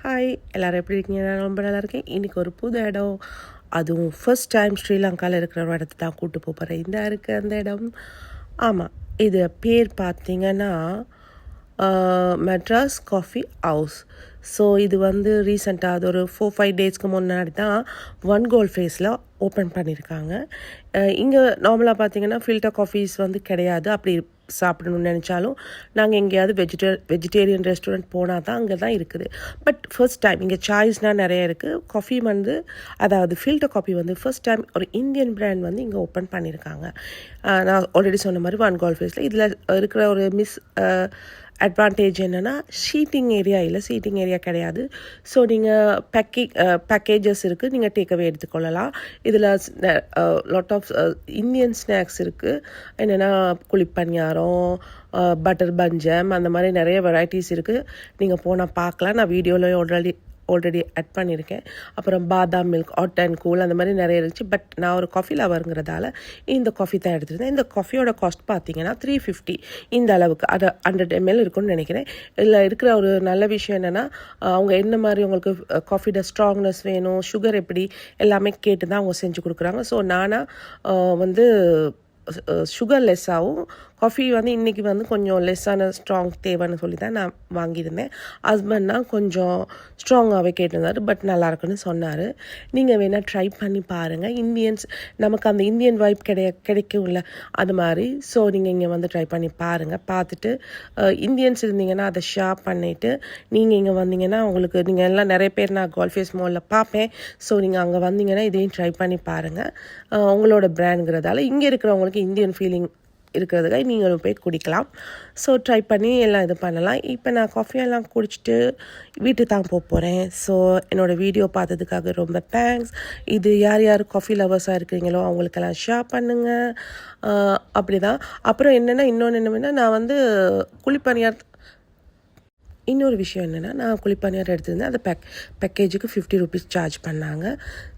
Hi எல்லோரும் எப்படி இருக்கீங்க? நான் ரொம்ப நல்லா இருக்கேன். இன்றைக்கி ஒரு புது இடம், அதுவும் ஃபர்ஸ்ட் டைம் ஸ்ரீலங்காவில் இருக்கிற ஒரு இடத்த தான் கூப்பிட்டு போகிறேன். இந்த இருக்குது அந்த இடம். ஆமாம், இது பேர் பார்த்தீங்கன்னா மெட்ராஸ் காஃபி ஹவுஸ். ஸோ இது வந்து ரீசெண்டாக அது ஒரு 4-5 டேஸ்க்கு முன்னாடி தான் ஒன் கோல் ஃபேஸில் ஓப்பன் பண்ணியிருக்காங்க. இங்கே நார்மலாக பார்த்தீங்கன்னா ஃபில்டர் காஃபீஸ் வந்து கிடையாது. அப்படி சாப்பிடணும்னு நினச்சாலும் நாங்கள் எங்கேயாவது வெஜிடேரியன் ரெஸ்டாரண்ட் போனால் தான் அங்கே தான் இருக்குது. பட் ஃபர்ஸ்ட் டைம் இங்கே சாய்ஸ்னால் நிறைய இருக்குது. காஃபி வந்து அதாவது ஃபில்டர் காஃபி வந்து ஃபர்ஸ்ட் டைம் ஒரு இந்தியன் பிராண்ட் வந்து இங்கே ஓப்பன் பண்ணியிருக்காங்க. நான் ஆல்ரெடி சொன்ன மாதிரி ஒன் கோல் ஃபேஸில் இதில் இருக்கிற ஒரு அட்வான்டேஜ் என்னென்னா சீட்டிங் ஏரியா கிடையாது. ஸோ நீங்கள் பேக்கேஜஸ் இருக்குது, நீங்கள் டேக்அவே எடுத்துக்கொள்ளலாம். இதில் லாட் ஆஃப் இந்தியன் ஸ்நாக்ஸ் இருக்குது. என்னென்னா குழிப்பணியாரம், பட்டர் பஞ்சம், அந்த மாதிரி நிறைய வெரைட்டிஸ் இருக்குது. நீங்கள் போனால் பார்க்கலாம். நான் வீடியோவில் ஆல்ரெடி ஆட் பண்ணியிருக்கேன். அப்புறம் பாதாம் மில்க், ஹாட் அண்ட் கூல், அந்த மாதிரி நிறைய இருந்துச்சு. பட் நான் ஒரு காஃபி லவருங்கிறதால இந்த காஃபி தான் எடுத்துருந்தேன். இந்த காஃபியோட காஸ்ட் பார்த்தீங்கன்னா 350. இந்த அளவுக்கு அது 100 ml இருக்குன்னு நினைக்கிறேன். இதில் இருக்கிற ஒரு நல்ல விஷயம் என்னென்னா அவங்க என்ன மாதிரி உங்களுக்கு காஃபியோட ஸ்ட்ராங்னஸ் வேணும், சுகர் எப்படி, எல்லாமே கேட்டு தான் அவங்க செஞ்சு கொடுக்குறாங்க. ஸோ நானாக வந்து சுகர் லெஸ்ஸாகவும் காஃபி வந்து இன்றைக்கி வந்து கொஞ்சம் லெஸ்ஸான ஸ்ட்ராங் தேவைன்னு சொல்லி தான் நான் வாங்கியிருந்தேன். ஹஸ்பண்ட்னா கொஞ்சம் ஸ்ட்ராங்காகவே கேட்டிருந்தார். பட் நல்லாயிருக்குன்னு சொன்னார். நீங்கள் வேணால் ட்ரை பண்ணி பாருங்கள். நமக்கு அந்த இந்தியன் வைப் கிடைக்கும்ல, அது மாதிரி. ஸோ நீங்கள் இங்கே வந்து ட்ரை பண்ணி பாருங்கள். பார்த்துட்டு இந்தியன்ஸ் இருந்தீங்கன்னா அதை ஷேர் பண்ணிவிட்டு நீங்கள் இங்கே வந்தீங்கன்னா உங்களுக்கு நீங்கள் எல்லாம் நிறைய பேர் நான் கோல்ஃபேஸ் மாலில் பார்ப்பேன். ஸோ நீங்கள் அங்கே வந்தீங்கன்னா இதையும் ட்ரை பண்ணி பாருங்கள். உங்களோட பிராண்டுங்கிறதால இங்கே இருக்கிறவங்களுக்கு இந்தியன் ஃபீலிங் இருக்கிறதுக்காக நீங்களும் போய் குடிக்கலாம். ஸோ ட்ரை பண்ணி எல்லாம் இது பண்ணலாம். இப்போ நான் காஃபியெல்லாம் குடிச்சிட்டு வீட்டுக்கு தான் போகிறேன். ஸோ என்னோடய வீடியோ பார்த்ததுக்காக ரொம்ப தேங்க்ஸ். இது யார் காஃபி லவர்ஸாக இருக்கிறீங்களோ அவங்களுக்கெல்லாம் ஷேர் பண்ணுங்கள். அப்படி தான். அப்புறம் இன்னொன்று என்ன, நான் வந்து இன்னொரு விஷயம் என்னென்னா, நான் குழிப்பணியாரம் எடுத்திருந்தேன். அந்த பேக்கேஜுக்கு 50 rupees சார்ஜ் பண்ணாங்க.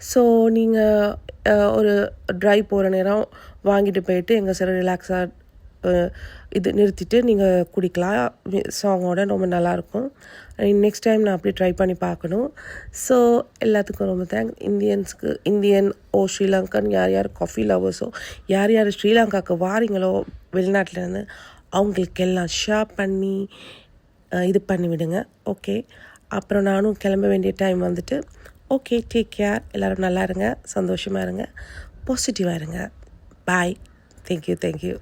ஸோ நீங்கள் ஒரு ட்ரைவ் போகிற நேரம் வாங்கிட்டு போயிட்டு எங்கே சார் ரிலாக்ஸாக இது நிறுத்திட்டு நீங்கள் குடிக்கலாம். சாங்கோட ரொம்ப நல்லாயிருக்கும். நெக்ஸ்ட் டைம் நான் அப்படி ட்ரை பண்ணி பார்க்கணும். ஸோ எல்லாத்துக்கும் ரொம்ப தேங்க்ஸ். இந்தியன் ஸ்ரீலங்கன் யார் காஃபி லவர்ஸோ, யார் ஸ்ரீலங்காவுக்கு வாரீங்களோ வெளிநாட்டிலேருந்து, அவங்களுக்கெல்லாம் ஷேர் பண்ணி இது பண்ணி விடுங்க. ஓகே, அப்புறம் நானும் கிளம்ப வேண்டிய டைம் வந்துட்டு. Okay, take care. எல்லோரும் நல்லா இருங்க, சந்தோஷமாக இருங்க, பாசிட்டிவாக இருங்க. பாய். தேங்க்யூ.